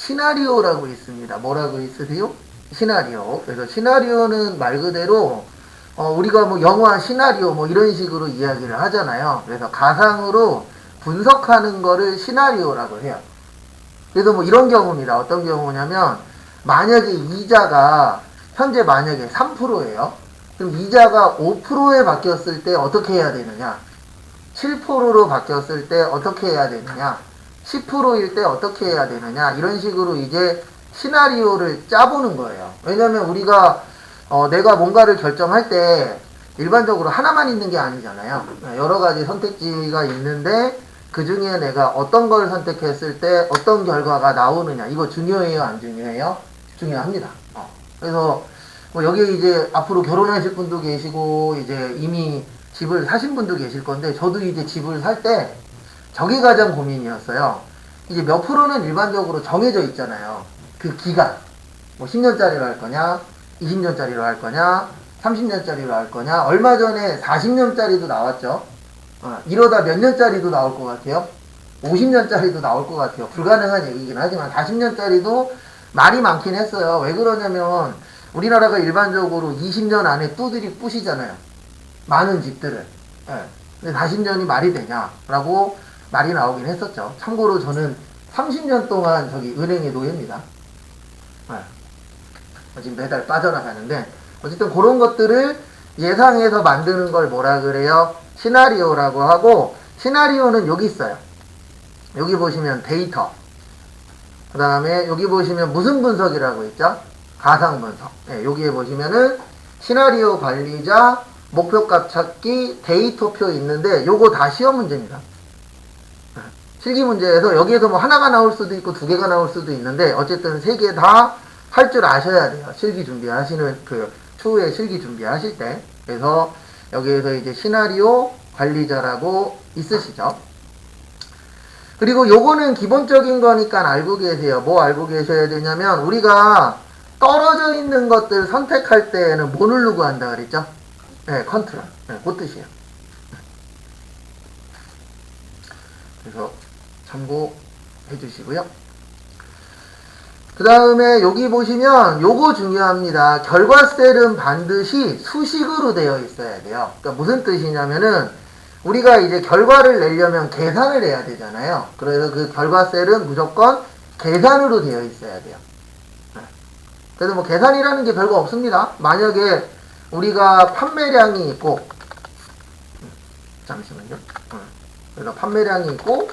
시나리오라고 있습니다. 뭐라고 있으세요? 시나리오. 그래서 시나리오는 말 그대로 우리가 뭐 영화 시나리오 뭐 이런 식으로 이야기를 하잖아요. 그래서 가상으로 분석하는 거를 시나리오라고 해요. 그래서 뭐 이런 경우입니다. 어떤 경우냐면 만약에 이자가 현재 만약에 3%예요. 그럼 이자가 5%에 바뀌었을 때 어떻게 해야 되느냐? 7%로 바뀌었을 때 어떻게 해야 되느냐? 10%일 때 어떻게 해야 되느냐? 이런 식으로 이제 시나리오를 짜보는 거예요. 왜냐면 우리가 내가 뭔가를 결정할 때 일반적으로 하나만 있는 게 아니잖아요. 여러 가지 선택지가 있는데 그 중에 내가 어떤 걸 선택했을 때 어떤 결과가 나오느냐. 이거 중요해요? 안 중요해요? 중요합니다. 그래서 뭐 여기 이제 앞으로 결혼하실 분도 계시고 이제 이미 집을 사신 분도 계실 건데 저도 이제 집을 살 때 저게 가장 고민이었어요. 이제 몇 프로는 일반적으로 정해져 있잖아요. 그 기간. 뭐 10년짜리로 할 거냐, 20년짜리로 할 거냐, 30년짜리로 할 거냐. 얼마 전에 40년짜리도 나왔죠. 이러다 몇 년짜리도 나올 것 같아요? 50년짜리도 나올 것 같아요. 불가능한 얘기긴 하지만 40년짜리도 말이 많긴 했어요. 왜 그러냐면 우리나라가 일반적으로 20년 안에 두들이 부시잖아요. 많은 집들을. 근데 40년이 말이 되냐라고 말이 나오긴 했었죠. 참고로 저는 30년 동안 저기 은행의 노예입니다. 지금 매달 빠져나가는데 어쨌든 그런 것들을 예상해서 만드는 걸 뭐라 그래요? 시나리오라고 하고 시나리오는 여기 있어요. 여기 보시면 데이터 그 다음에 여기 보시면 무슨 분석이라고 있죠? 가상 분석. 여기에 보시면은 시나리오 관리자 목표값 찾기 데이터표 있는데 요거 다 시험 문제입니다. 실기 문제에서 여기에서 뭐 하나가 나올 수도 있고 두 개가 나올 수도 있는데 어쨌든 세 개 다 할 줄 아셔야 돼요. 실기 준비하시는 그 추후에 실기 준비하실 때. 그래서 여기에서 이제 시나리오 관리자라고 있으시죠. 그리고 요거는 기본적인 거니까 알고 계세요. 뭐 알고 계셔야 되냐면 우리가 떨어져 있는 것들 선택할 때에는 뭐 누르고 한다 그랬죠? 컨트롤. 그 뜻이에요. 그래서 참고해 주시고요. 그 다음에 여기 보시면 요거 중요합니다. 결과셀은 반드시 수식으로 되어 있어야 돼요. 그러니까 무슨 뜻이냐면은 우리가 이제 결과를 내려면 계산을 해야 되잖아요. 그래서 그 결과셀은 무조건 계산으로 되어 있어야 돼요. 그래서 뭐 계산이라는 게 별거 없습니다. 만약에 우리가 판매량이 있고 잠시만요. 그래서 판매량이 있고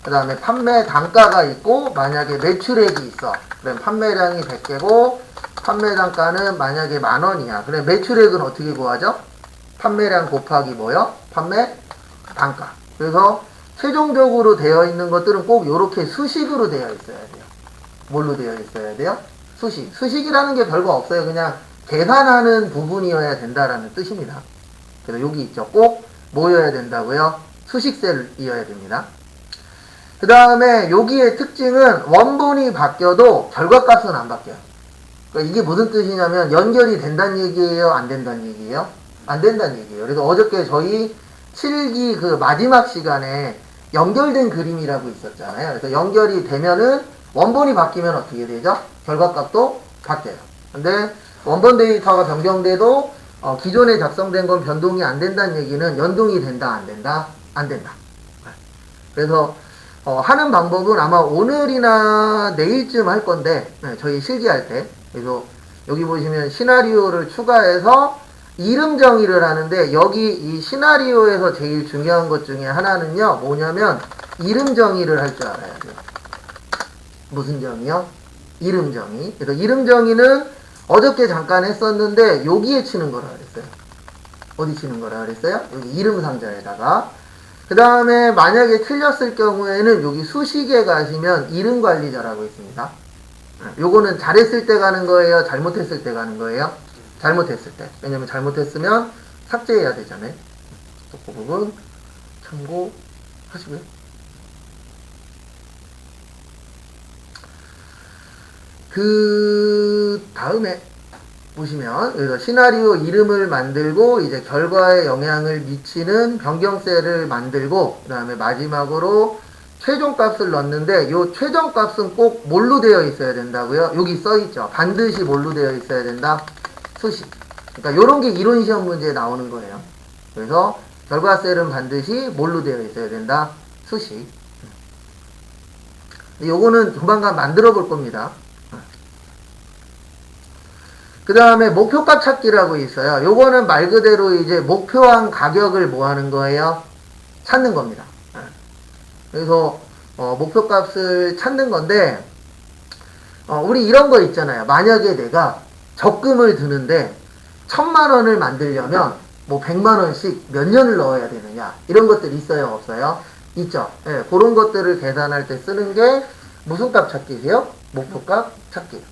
그 다음에 판매 단가가 있고 만약에 매출액이 있어. 그럼 판매량이 100개고 판매 단가는 만약에 10,000원이야. 그럼 매출액은 어떻게 구하죠? 판매량 곱하기 뭐요? 판매 단가. 그래서 최종적으로 되어 있는 것들은 꼭 이렇게 수식으로 되어 있어야 돼요. 뭘로 되어 있어야 돼요? 수식. 수식이라는 게 별거 없어요. 그냥 계산하는 부분이어야 된다라는 뜻입니다. 그래서 여기 있죠. 꼭 뭐여야 된다고요? 수식셀이어야 됩니다. 그 다음에 여기의 특징은 원본이 바뀌어도 결과값은 안 바뀌어요. 그러니까 이게 무슨 뜻이냐면 연결이 된다는 얘기예요? 안 된다는 얘기예요? 안 된다는 얘기예요. 그래서 어저께 저희 7기 그 마지막 시간에 연결된 그림이라고 있었잖아요. 그래서 연결이 되면은 원본이 바뀌면 어떻게 되죠? 결과값도 바뀌어요. 근데 원본 데이터가 변경돼도 기존에 작성된 건 변동이 안 된다는 얘기는 연동이 된다, 안 된다? 안 된다. 그래서 하는 방법은 아마 오늘이나 내일쯤 할 건데 저희 실기할 때 그래서 여기 보시면 시나리오를 추가해서 이름 정의를 하는데 여기 이 시나리오에서 제일 중요한 것 중에 하나는요 뭐냐면 이름 정의를 할 줄 알아야 돼요. 무슨 정의요? 이름 정의. 그래서 이름 정의는 어저께 잠깐 했었는데 여기에 치는 거라 그랬어요. 어디 치는 거라 그랬어요? 여기 이름 상자에다가. 그 다음에 만약에 틀렸을 경우에는 여기 수식에 가시면 이름 관리자라고 있습니다. 요거는 잘했을 때 가는 거예요? 잘못했을 때 가는 거예요? 잘못했을 때. 왜냐면 잘못했으면 삭제해야 되잖아요. 그 부분 참고하시고요. 그 다음에 보시면 여기서 시나리오 이름을 만들고 이제 결과에 영향을 미치는 변경셀을 만들고 그 다음에 마지막으로 최종값을 넣는데 요 최종값은 꼭 뭘로 되어 있어야 된다고요? 여기 써있죠. 반드시 뭘로 되어 있어야 된다? 수식. 그러니까 요런 게 이론 시험 문제에 나오는 거예요. 그래서 결과셀은 반드시 뭘로 되어 있어야 된다? 수식. 요거는 조만간 만들어 볼 겁니다. 그 다음에 목표값 찾기라고 있어요. 요거는 말 그대로 이제 목표한 가격을 뭐 하는 거예요? 찾는 겁니다. 그래서 목표값을 찾는 건데 우리 이런 거 있잖아요. 만약에 내가 적금을 드는데 1000만원을 만들려면 뭐 100만원씩 몇 년을 넣어야 되느냐 이런 것들 있어요 없어요? 있죠. 예, 그런 것들을 계산할 때 쓰는 게 무슨 값 찾기세요? 목표값 찾기.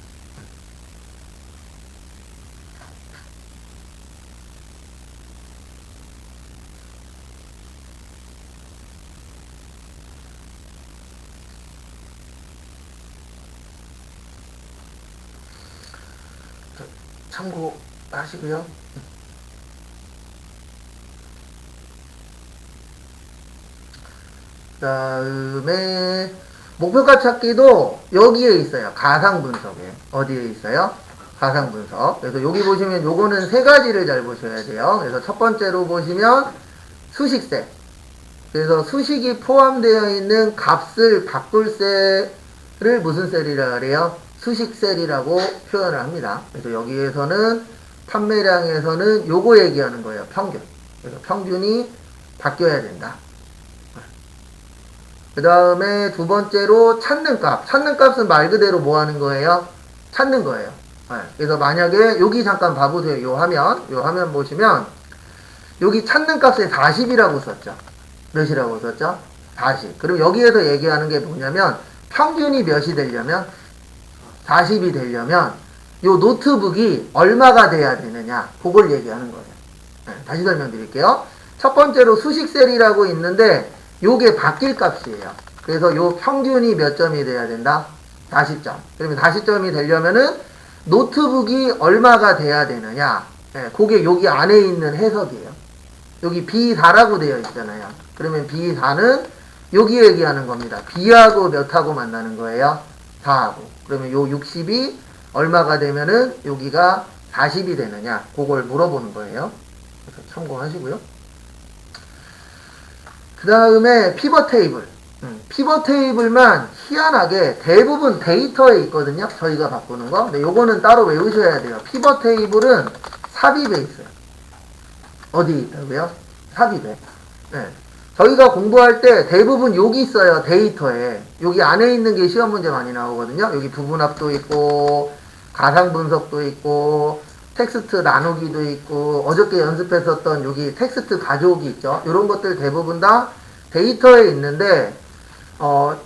참고하시고요. 그 다음에 목표값 찾기도 여기에 있어요. 가상 분석에. 어디에 있어요? 가상 분석. 그래서 여기 보시면 요거는 세 가지를 잘 보셔야 돼요. 그래서 첫 번째로 보시면 수식세. 그래서 수식이 포함되어 있는 값을 바꿀 셀을 무슨 셀이라 그래요? 수식셀이라고 표현을 합니다. 그래서 여기에서는 판매량에서는 요거 얘기하는 거예요. 평균. 그래서 평균이 바뀌어야 된다. 그 다음에 두 번째로 찾는 값. 찾는 값은 말 그대로 뭐 하는 거예요? 찾는 거예요. 그래서 만약에 여기 잠깐 봐보세요. 요 화면 보시면 여기 찾는 값에 40이라고 썼죠. 몇이라고 썼죠? 40. 그럼 여기에서 얘기하는 게 뭐냐면 평균이 몇이 되려면 40이 되려면 요 노트북이 얼마가 돼야 되느냐 그걸 얘기하는 거예요. 다시 설명드릴게요. 첫 번째로 수식셀이라고 있는데 요게 바뀔 값이에요. 그래서 요 평균이 몇 점이 돼야 된다? 40점. 그러면 40점이 되려면은 노트북이 얼마가 돼야 되느냐? 그게 여기 안에 있는 해석이에요. 여기 B4라고 되어 있잖아요. 그러면 B4는 여기 얘기하는 겁니다. B하고 몇하고 만나는 거예요? 4하고. 그러면 요 60이 얼마가 되면은 여기가 40이 되느냐? 그걸 물어보는 거예요. 그래서 참고하시고요. 그 다음에 피벗 테이블. 피벗 테이블만 희한하게 대부분 데이터에 있거든요. 저희가 바꾸는 거. 근데 요거는 따로 외우셔야 돼요. 피벗 테이블은 삽입에 있어요. 어디 있다고요? 삽입에. 네. 저희가 공부할 때 대부분 여기 있어요. 데이터에. 여기 안에 있는 게 시험 문제 많이 나오거든요. 여기 부분합도 있고 가상 분석도 있고 텍스트 나누기도 있고 어저께 연습했었던 여기 텍스트 가져오기 있죠. 이런 것들 대부분 다 데이터에 있는데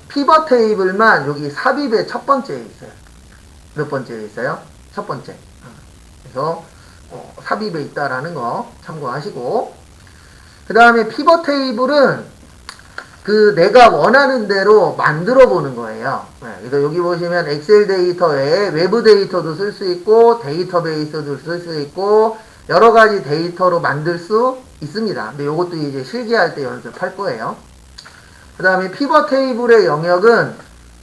피벗 테이블만 여기 삽입의 첫 번째에 있어요. 몇 번째에 있어요? 첫 번째. 그래서 삽입에 있다라는 거 참고하시고, 그 다음에 피벗 테이블은 그 내가 원하는 대로 만들어 보는 거예요. 그래서 여기 보시면 엑셀 데이터 외에 외부 데이터도 쓸 수 있고 데이터베이스도 쓸 수 있고 여러 가지 데이터로 만들 수 있습니다. 근데 이것도 이제 실기할 때 연습할 거예요. 그 다음에 피벗 테이블의 영역은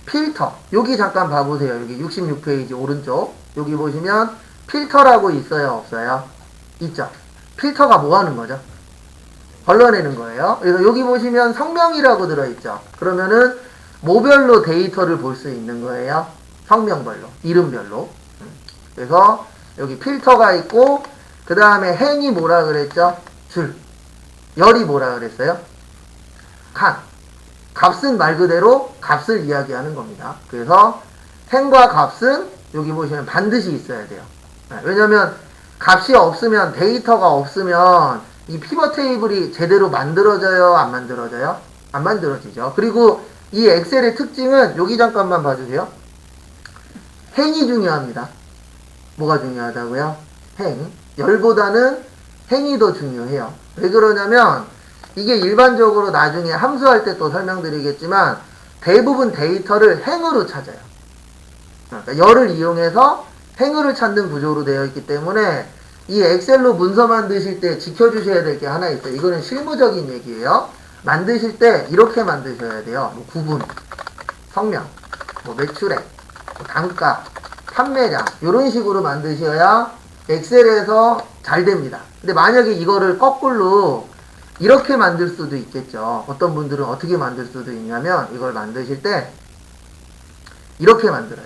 필터. 여기 잠깐 봐보세요. 여기 66페이지 오른쪽. 여기 보시면 필터라고 있어요? 없어요? 있죠. 필터가 뭐 하는 거죠? 걸러내는 거예요. 그래서 여기 보시면 성명이라고 들어있죠. 그러면은 뭐별로 데이터를 볼 수 있는 거예요? 성명별로, 이름별로. 그래서 여기 필터가 있고 그 다음에 행이 뭐라 그랬죠? 줄. 열이 뭐라 그랬어요? 칸. 값은 말 그대로 값을 이야기하는 겁니다. 그래서 행과 값은 여기 보시면 반드시 있어야 돼요. 왜냐면 값이 없으면 데이터가 없으면 이 피벗 테이블이 제대로 만들어져요? 안 만들어져요? 안 만들어지죠. 그리고 이 엑셀의 특징은 여기 잠깐만 봐주세요. 행이 중요합니다. 뭐가 중요하다고요? 행. 열보다는 행이 더 중요해요. 왜 그러냐면 이게 일반적으로 나중에 함수할 때 또 설명드리겠지만 대부분 데이터를 행으로 찾아요. 그러니까 열을 이용해서 행을 찾는 구조로 되어 있기 때문에 이 엑셀로 문서 만드실 때 지켜주셔야 될 게 하나 있어요. 이거는 실무적인 얘기예요. 만드실 때 이렇게 만드셔야 돼요. 뭐 구분, 성명, 뭐 매출액, 뭐 단가, 판매량 이런 식으로 만드셔야 엑셀에서 잘 됩니다. 근데 만약에 이거를 거꾸로 이렇게 만들 수도 있겠죠. 어떤 분들은 어떻게 만들 수도 있냐면 이걸 만드실 때 이렇게 만들어요.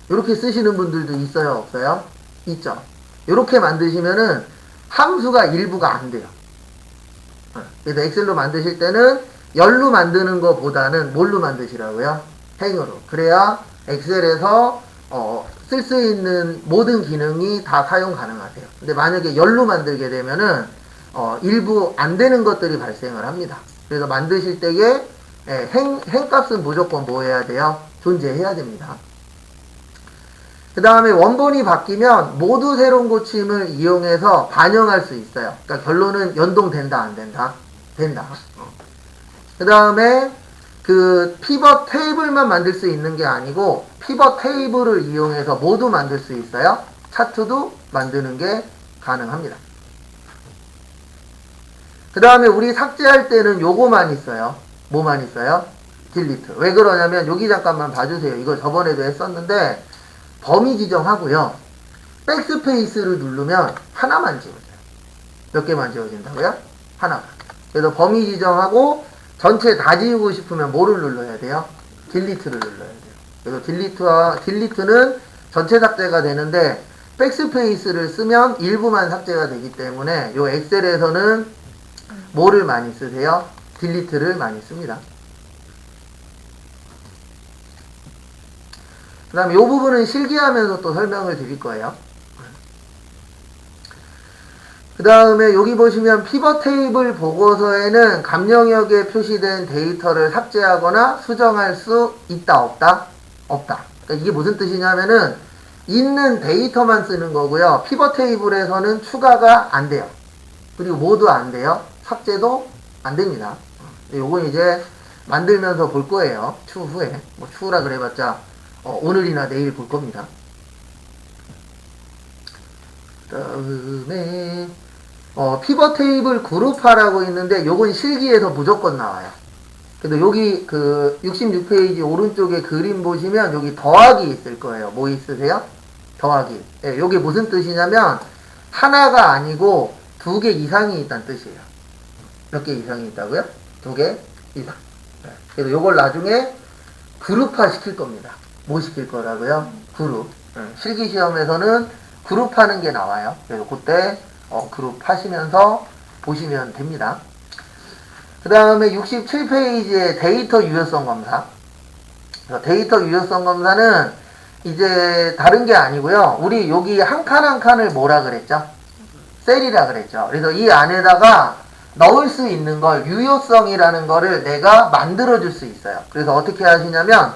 이렇게 쓰시는 분들도 있어요, 없어요? 있죠. 이렇게 만드시면은 함수가 일부가 안 돼요. 그래서 엑셀로 만드실 때는 열로 만드는 것보다는 뭘로 만드시라고요? 행으로. 그래야 엑셀에서 쓸 수 있는 모든 기능이 다 사용 가능하세요. 근데 만약에 열로 만들게 되면은 일부 안 되는 것들이 발생을 합니다. 그래서 만드실 때에 행값은 무조건 뭐 해야 돼요? 존재해야 됩니다. 그 다음에 원본이 바뀌면 모두 새로운 고침을 이용해서 반영할 수 있어요. 그러니까 결론은 연동된다, 안 된다? 된다. 그 다음에 그 피벗 테이블만 만들 수 있는 게 아니고 피벗 테이블을 이용해서 모두 만들 수 있어요. 차트도 만드는 게 가능합니다. 그 다음에 우리 삭제할 때는 요거만 있어요. 뭐만 있어요? 딜리트. 왜 그러냐면 여기 잠깐만 봐주세요. 이거 저번에도 했었는데 범위 지정하고요. 백스페이스를 누르면 하나만 지워져요. 몇 개만 지워진다고요? 하나만. 그래서 범위 지정하고 전체 다 지우고 싶으면 뭐를 눌러야 돼요? 딜리트를 눌러야 돼요. 그래서 딜리트는 전체 삭제가 되는데 백스페이스를 쓰면 일부만 삭제가 되기 때문에 요 엑셀에서는 뭐를 많이 쓰세요? 딜리트를 많이 씁니다. 그 다음에 이 부분은 실기하면서 또 설명을 드릴 거예요. 그 다음에 여기 보시면 피벗 테이블 보고서에는 감영역에 표시된 데이터를 삭제하거나 수정할 수 있다, 없다? 없다. 그러니까 이게 무슨 뜻이냐면은 있는 데이터만 쓰는 거고요. 피벗 테이블에서는 추가가 안 돼요. 그리고 모두 안 돼요. 삭제도 안 됩니다. 요건 이제 만들면서 볼 거예요. 추후에. 뭐 추후라 그래봤자 오늘이나 내일 볼 겁니다. 다음에 피벗 테이블 그룹화라고 있는데 요건 실기에서 무조건 나와요. 근데 여기 그 66페이지 오른쪽에 그림 보시면 여기 더하기 있을 거예요. 뭐 있으세요? 더하기. 예, 요게 무슨 뜻이냐면 하나가 아니고 2개 이상이 있다는 뜻이에요. 몇 개 이상이 있다고요? 2개 이상. 예, 그래서 요걸 나중에 그룹화 시킬 겁니다. 뭐 시킬 거라고요? 그룹. 실기 시험에서는 그룹하는 게 나와요. 그래서 그때 그룹 하시면서 보시면 됩니다. 그 다음에 67페이지에 데이터 유효성 검사. 데이터 유효성 검사는 이제 다른 게 아니고요. 우리 여기 한 칸 한 칸을 뭐라 그랬죠? 셀이라 그랬죠. 그래서 이 안에다가 넣을 수 있는 걸 유효성이라는 거를 내가 만들어 줄 수 있어요. 그래서 어떻게 하시냐면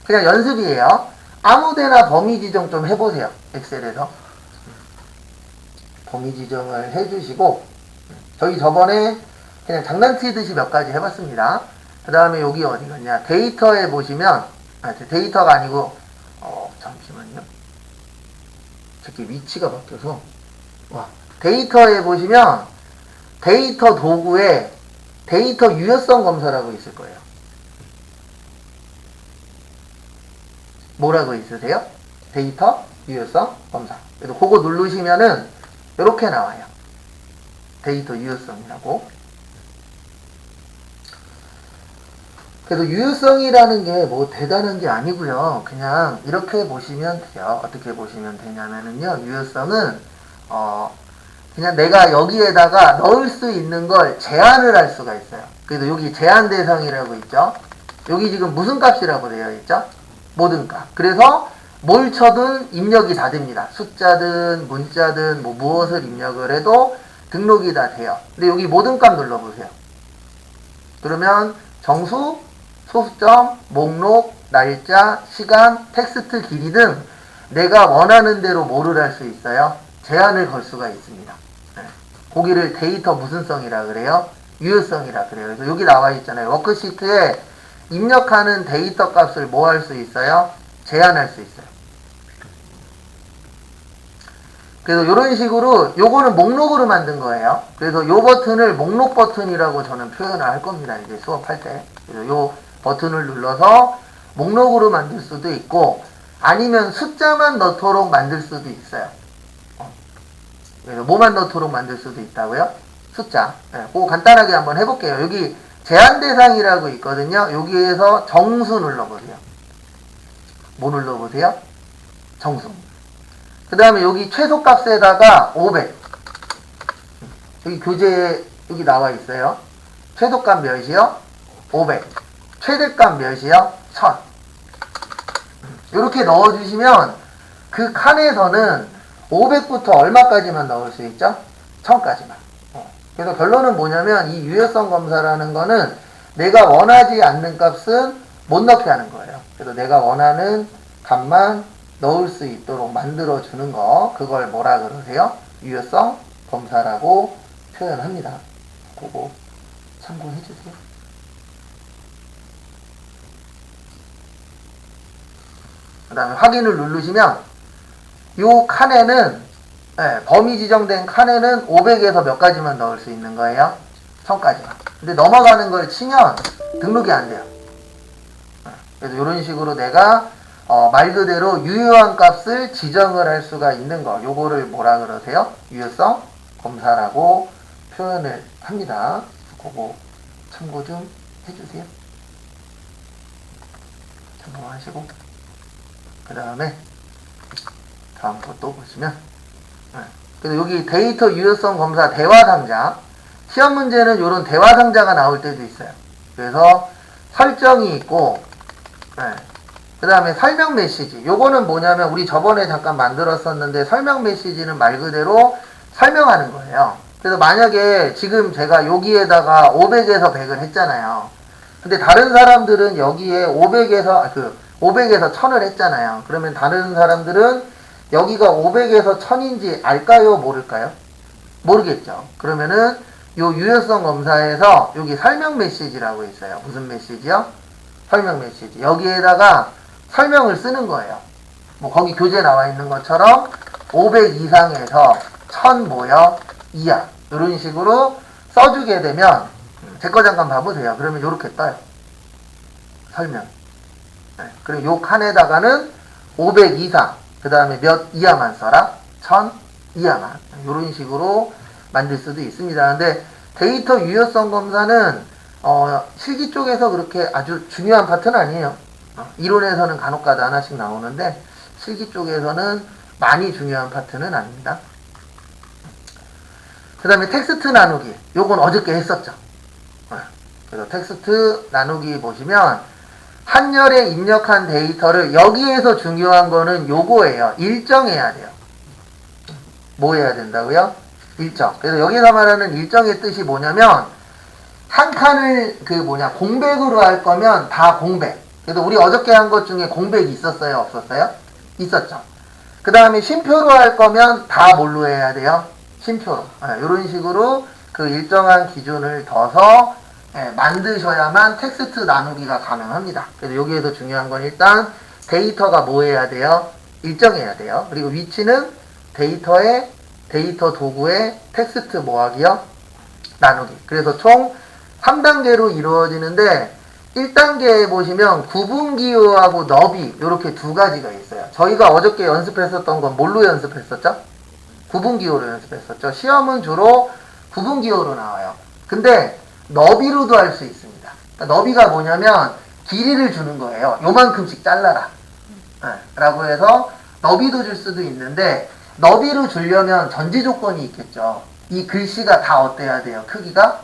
그냥 연습이에요. 아무데나 범위 지정 좀 해보세요. 엑셀에서 범위 지정을 해주시고 저희 저번에 그냥 장난치듯이 몇 가지 해봤습니다. 그 다음에 여기 어디 갔냐? 데이터에 보시면 데이터가 아니고 잠시만요. 저기 위치가 바뀌어서 데이터에 보시면 데이터 도구에 데이터 유효성 검사라고 있을 거예요. 뭐라고 있으세요? 데이터 유효성 검사. 그래서 그거 누르시면은 이렇게 나와요. 데이터 유효성이라고. 그래서 유효성이라는 게 뭐 대단한 게 아니고요. 그냥 이렇게 보시면 돼요. 어떻게 보시면 되냐면은요. 유효성은 그냥 내가 여기에다가 넣을 수 있는 걸 제한을 할 수가 있어요. 그래서 여기 제한 대상이라고 있죠. 여기 지금 무슨 값이라고 되어 있죠? 모든 값. 그래서 뭘 쳐든 입력이 다 됩니다. 숫자든 문자든 뭐 무엇을 입력을 해도 등록이 다 돼요. 근데 여기 모든 값 눌러보세요. 그러면 정수, 소수점, 목록, 날짜, 시간, 텍스트 길이 등 내가 원하는 대로 뭐를 할 수 있어요? 제한을 걸 수가 있습니다. 거기를 데이터 무슨 성이라 그래요? 유효성이라 그래요. 그래서 여기 나와 있잖아요. 워크시트에 입력하는 데이터 값을 뭐 할 수 있어요? 제한할 수 있어요. 그래서 이런 식으로 요거는 목록으로 만든 거예요. 그래서 요 버튼을 목록 버튼이라고 저는 표현을 할 겁니다. 이제 수업할 때. 그래서 요 버튼을 눌러서 목록으로 만들 수도 있고 아니면 숫자만 넣도록 만들 수도 있어요. 그래서 뭐만 넣도록 만들 수도 있다고요? 숫자. 네, 그거 간단하게 한번 해볼게요. 여기 제한 대상이라고 있거든요. 여기에서 정수 눌러보세요. 뭐 눌러보세요? 정수. 그 다음에 여기 최소값에다가 500. 여기 교재에 여기 나와 있어요. 최소값 몇이요? 500. 최대값 몇이요? 1000. 이렇게 넣어주시면 그 칸에서는 500부터 얼마까지만 넣을 수 있죠? 1000까지만. 그래서 결론은 뭐냐면 이 유효성 검사라는 거는 내가 원하지 않는 값은 못 넣게 하는 거예요. 그래서 내가 원하는 값만 넣을 수 있도록 만들어주는 거, 그걸 뭐라 그러세요? 유효성 검사라고 표현합니다. 그거 참고해 주세요. 그 다음에 확인을 누르시면 요 칸에는 범위 지정된 칸에는 500에서 몇 가지만 넣을 수 있는 거예요? 1000까지만. 근데 넘어가는 걸 치면 등록이 안 돼요. 그래서 이런 식으로 내가 말 그대로 유효한 값을 지정을 할 수가 있는 거, 요거를 뭐라 그러세요? 유효성 검사라고 표현을 합니다. 그거 참고 좀 해주세요. 참고하시고 그 다음에 다음 것도 보시면 그래서 여기 데이터 유효성 검사 대화 상자, 시험 문제는 이런 대화 상자가 나올 때도 있어요. 그래서 설정이 있고 그 다음에 설명 메시지. 요거는 뭐냐면 우리 저번에 잠깐 만들었었는데 설명 메시지는 말 그대로 설명하는 거예요. 그래서 만약에 지금 제가 여기에다가 500에서 100을 했잖아요. 근데 다른 사람들은 여기에 500에서 1000을 했잖아요. 그러면 다른 사람들은 여기가 500에서 1000인지 알까요? 모를까요? 모르겠죠. 그러면은 요 유효성 검사에서 여기 설명 메시지라고 있어요. 무슨 메시지요? 설명 메시지. 여기에다가 설명을 쓰는 거예요. 뭐 거기 교재 나와 있는 것처럼 500 이상에서 1000 뭐요? 이하. 이런 식으로 써주게 되면 제 거 잠깐 봐보세요. 그러면 요렇게 떠요. 설명. 그리고 요 칸에다가는 500 이상, 그 다음에 몇 이하만 써라? 1000 이하만. 이런 식으로 만들 수도 있습니다. 근데 데이터 유효성 검사는 실기 쪽에서 그렇게 아주 중요한 파트는 아니에요. 이론에서는 간혹가다 하나씩 나오는데 실기 쪽에서는 많이 중요한 파트는 아닙니다. 그 다음에 텍스트 나누기. 요건 어저께 했었죠. 그래서 텍스트 나누기 보시면 한열에 입력한 데이터를 여기에서 중요한 거는 요거예요. 일정해야 돼요. 뭐 해야 된다고요? 일정. 그래서 여기서 말하는 일정의 뜻이 뭐냐면 한 칸을 공백으로 할 거면 다 공백. 그래서 우리 어저께 한 것 중에 공백이 있었어요? 없었어요? 있었죠. 그 다음에 쉼표로 할 거면 다 뭘로 해야 돼요? 쉼표로. 이런 식으로 그 일정한 기준을 둬서 만드셔야만 텍스트 나누기가 가능합니다. 그래서 여기에서 중요한 건 일단 데이터가 뭐 해야 돼요? 일정해야 돼요. 그리고 위치는 데이터 도구의 텍스트 뭐하기요? 나누기. 그래서 총 3단계로 이루어지는데 1단계에 보시면 구분기호하고 너비 이렇게 두 가지가 있어요. 저희가 어저께 연습했었던 건 뭘로 연습했었죠? 구분기호로 연습했었죠. 시험은 주로 구분기호로 나와요. 근데 너비로도 할 수 있습니다. 그러니까 너비가 뭐냐면 길이를 주는 거예요. 요만큼씩 잘라라 라고 해서 너비도 줄 수도 있는데 너비로 주려면 전제 조건이 있겠죠. 이 글씨가 다 어때야 돼요? 크기가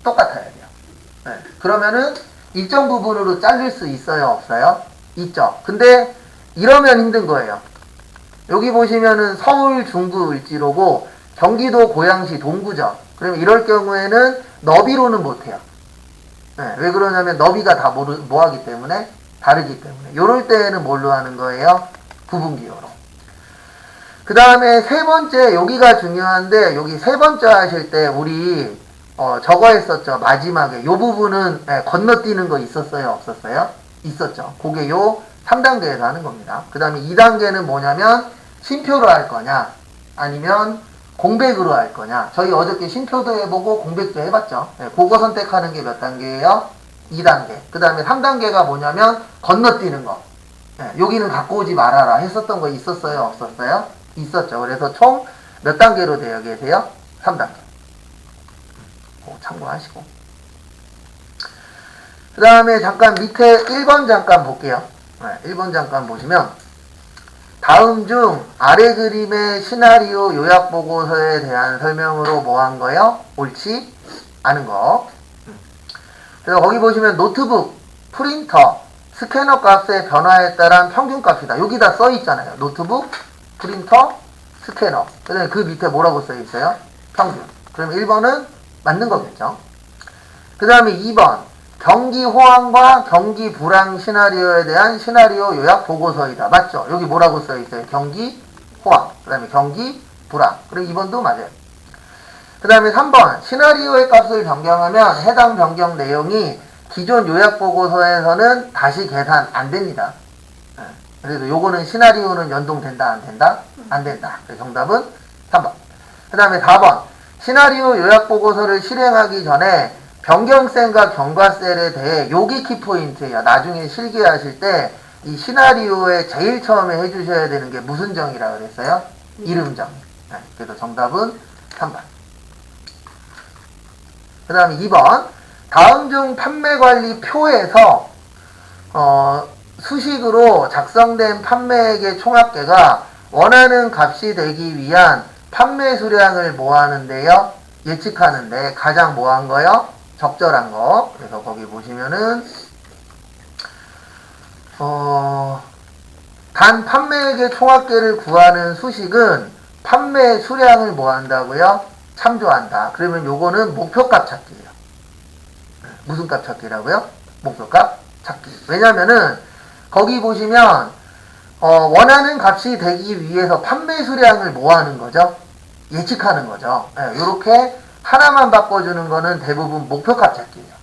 똑같아야 돼요. 그러면은 일정 부분으로 자를 수 있어요? 없어요? 있죠. 근데 이러면 힘든 거예요. 여기 보시면은 서울 중구 을지로고 경기도 고양시 동구죠. 그러면 이럴 경우에는 너비로는 못해요. 왜 그러냐면 너비가 다 뭐하기 때문에 다르기 때문에. 이럴 때에는 뭘로 하는 거예요? 구분기호로. 그 다음에 세 번째, 여기가 중요한데 여기 세 번째 하실 때 우리 저거 했었죠. 마지막에 요 부분은 건너뛰는 거 있었어요? 없었어요? 있었죠. 그게 요 3단계에서 하는 겁니다. 그 다음에 2단계는 뭐냐면 쉼표로 할 거냐 아니면 공백으로 할 거냐. 저희 어저께 심표도 해보고 공백도 해봤죠. 네, 그거 선택하는 게 몇 단계예요? 2단계. 그 다음에 3단계가 뭐냐면 건너뛰는 거. 네, 여기는 갖고 오지 말아라 했었던 거 있었어요? 없었어요? 있었죠. 그래서 총 몇 단계로 되어 계세요? 3단계. 참고하시고. 그 다음에 잠깐 밑에 1번 잠깐 볼게요. 네, 1번 잠깐 보시면 다음 중 아래 그림의 시나리오 요약 보고서에 대한 설명으로 뭐 한 거요? 옳지 않은 거. 그래서 거기 보시면 노트북, 프린터, 스캐너 값의 변화에 따른 평균 값이다. 여기다 써 있잖아요. 노트북, 프린터, 스캐너. 그다음에 그 밑에 뭐라고 써 있어요? 평균. 그럼 1번은 맞는 거겠죠. 그 다음에 2번 경기 호황과 경기 불황 시나리오에 대한 시나리오 요약 보고서이다. 맞죠? 여기 뭐라고 써 있어요? 경기 호황. 그 다음에 경기 불황. 그리고 2번도 맞아요. 그 다음에 3번 시나리오의 값을 변경하면 해당 변경 내용이 기존 요약 보고서에서는 다시 계산 안 됩니다. 그래도 요거는 시나리오는 연동된다 안 된다? 안 된다. 그래서 정답은 3번. 그 다음에 4번 시나리오 요약 보고서를 실행하기 전에 변경셀과 경과셀에 대해 요기 키포인트예요. 나중에 실기하실 때 이 시나리오에 제일 처음에 해주셔야 되는 게 무슨 정이라고 그랬어요? 이름정. 네, 그래서 정답은 3번. 그 다음에 2번 다음 중 판매관리 표에서 수식으로 작성된 판매액의 총합계가 원하는 값이 되기 위한 판매 수량을 뭐하는데요? 예측하는데 가장 뭐한 거요? 적절한 거. 그래서 거기 보시면은 단 판매액의 총합계를 구하는 수식은 판매 수량을 뭐한다고요? 참조한다. 그러면 요거는 목표값 찾기예요. 무슨 값 찾기라고요? 목표값 찾기. 왜냐면은 거기 보시면 원하는 값이 되기 위해서 판매 수량을 뭐 하는 거죠? 예측하는 거죠. 이렇게 하나만 바꿔주는 거는 대부분 목표값 찾기예요.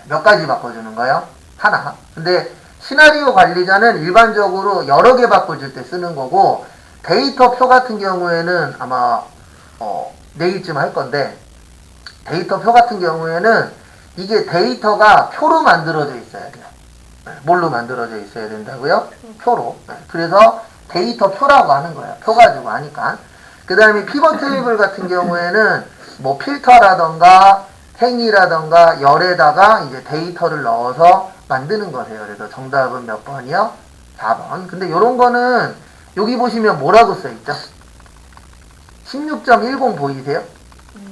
몇 가지 바꿔주는 거요? 하나. 근데 시나리오 관리자는 일반적으로 여러 개 바꿔줄 때 쓰는 거고 데이터 표 같은 경우에는 아마 내일쯤 할 건데 데이터 표 같은 경우에는 이게 데이터가 표로 만들어져 있어야 돼요. 뭘로 만들어져 있어야 된다고요? 표로. 그래서 데이터 표라고 하는 거예요. 표 가지고 하니까. 그 다음에 피벗 테이블 같은 경우에는 뭐 필터라던가 행이라던가 열에다가 이제 데이터를 넣어서 만드는 거세요. 그래서 정답은 몇 번이요? 4번. 근데 이런 거는 여기 보시면 뭐라고 써 있죠? 16.10 보이세요?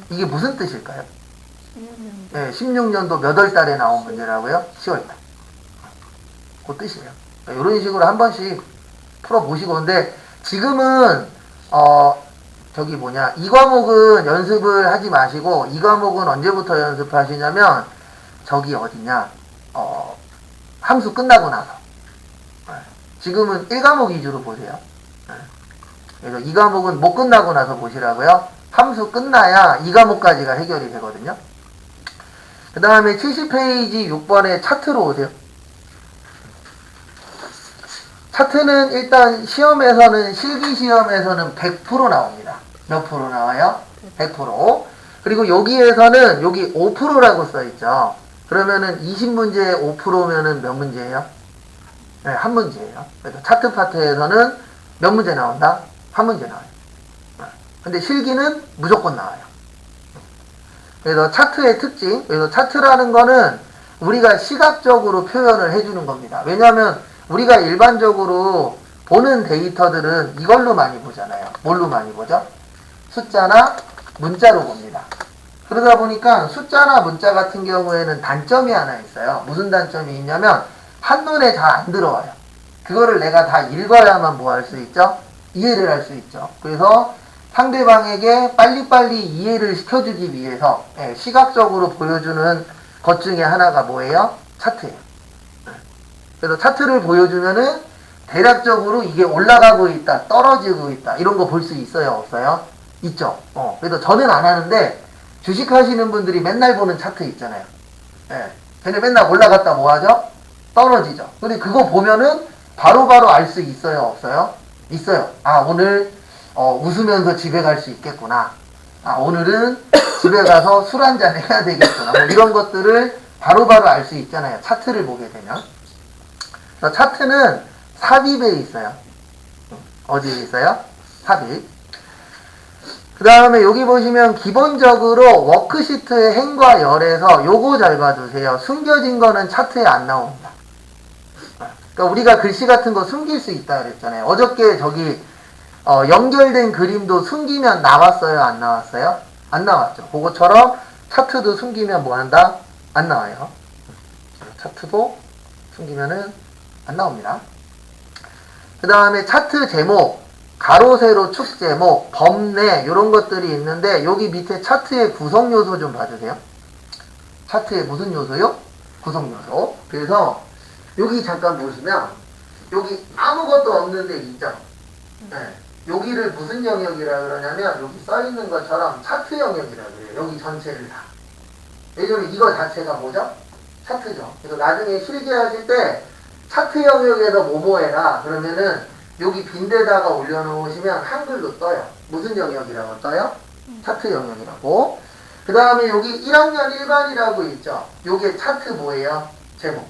이게 무슨 뜻일까요? 16년도. 네, 16년도 몇 월 달에 나온 문제라고요? 10월 달. 그 뜻이에요. 이런 식으로 한 번씩 풀어보시고. 근데 지금은 이 과목은 연습을 하지 마시고 이 과목은 언제부터 연습하시냐면 저기 어디냐 함수 끝나고 나서. 지금은 1과목 위주로 보세요. 그래서 이 과목은 못 끝나고 나서 보시라고요. 함수 끝나야 이 과목까지가 해결이 되거든요. 그 다음에 70페이지 6번에 차트로 오세요. 차트는 일단 시험에서는 실기시험에서는 100% 나옵니다. 몇 프로 나와요? 100%. 그리고 여기에서는 여기 5%라고 써있죠. 그러면은 20문제에 5%면은 몇 문제예요? 네, 한 문제예요. 그래서 차트 파트에서는 몇 문제 나온다? 한 문제 나와요. 근데 실기는 무조건 나와요. 그래서 차트의 특징, 그래서 차트라는 거는 우리가 시각적으로 표현을 해주는 겁니다. 왜냐하면 우리가 일반적으로 보는 데이터들은 이걸로 많이 보잖아요. 뭘로 많이 보죠? 숫자나 문자로 봅니다. 그러다 보니까 숫자나 문자 같은 경우에는 단점이 하나 있어요. 무슨 단점이 있냐면 한눈에 잘 안 들어와요. 그거를 내가 다 읽어야만 뭐 할 수 있죠? 이해를 할 수 있죠. 그래서 상대방에게 빨리빨리 이해를 시켜주기 위해서 시각적으로 보여주는 것 중에 하나가 뭐예요? 차트예요. 그래서 차트를 보여주면은 대략적으로 이게 올라가고 있다, 떨어지고 있다 이런 거 볼 수 있어요? 없어요? 있죠. 그래서 저는 안 하는데 주식 하시는 분들이 맨날 보는 차트 있잖아요. 걔네 맨날 올라갔다 뭐 하죠? 떨어지죠. 근데 그거 보면은 바로바로 알 수 있어요? 없어요? 있어요. 아, 오늘 웃으면서 집에 갈 수 있겠구나. 오늘은 집에 가서 술 한잔 해야 되겠구나. 뭐 이런 것들을 바로바로 알 수 있잖아요. 차트를 보게 되면. 차트는 삽입에 있어요. 어디에 있어요? 삽입. 그 다음에 여기 보시면 기본적으로 워크시트의 행과 열에서 요거 잘 봐주세요. 숨겨진 거는 차트에 안 나옵니다. 그러니까 우리가 글씨 같은 거 숨길 수 있다 그랬잖아요. 어저께 저기 연결된 그림도 숨기면 나왔어요? 안 나왔어요? 안 나왔죠. 그거처럼 차트도 숨기면 뭐 한다? 안 나와요. 차트도 숨기면은 안 나옵니다. 그 다음에 차트 제목, 가로, 세로, 축 제목, 범례 이런 것들이 있는데 여기 밑에 차트의 구성 요소 좀 봐주세요. 차트의 무슨 요소요? 구성 요소. 그래서 여기 잠깐 보시면 여기 아무것도 없는 데 있죠. 네. 여기를 무슨 영역이라 그러냐면 여기 써있는 것처럼 차트 영역이라 그래요. 여기 전체를 다. 예전에 이거 자체가 뭐죠? 차트죠. 그래서 나중에 실기하실 때 차트 영역에서 뭐뭐 해라 그러면은 여기 빈대다가 올려놓으시면 한글로 떠요. 무슨 영역이라고 떠요? 차트 영역이라고. 그 다음에 여기 1학년 1반이라고 있죠. 요게 차트 뭐예요? 제목.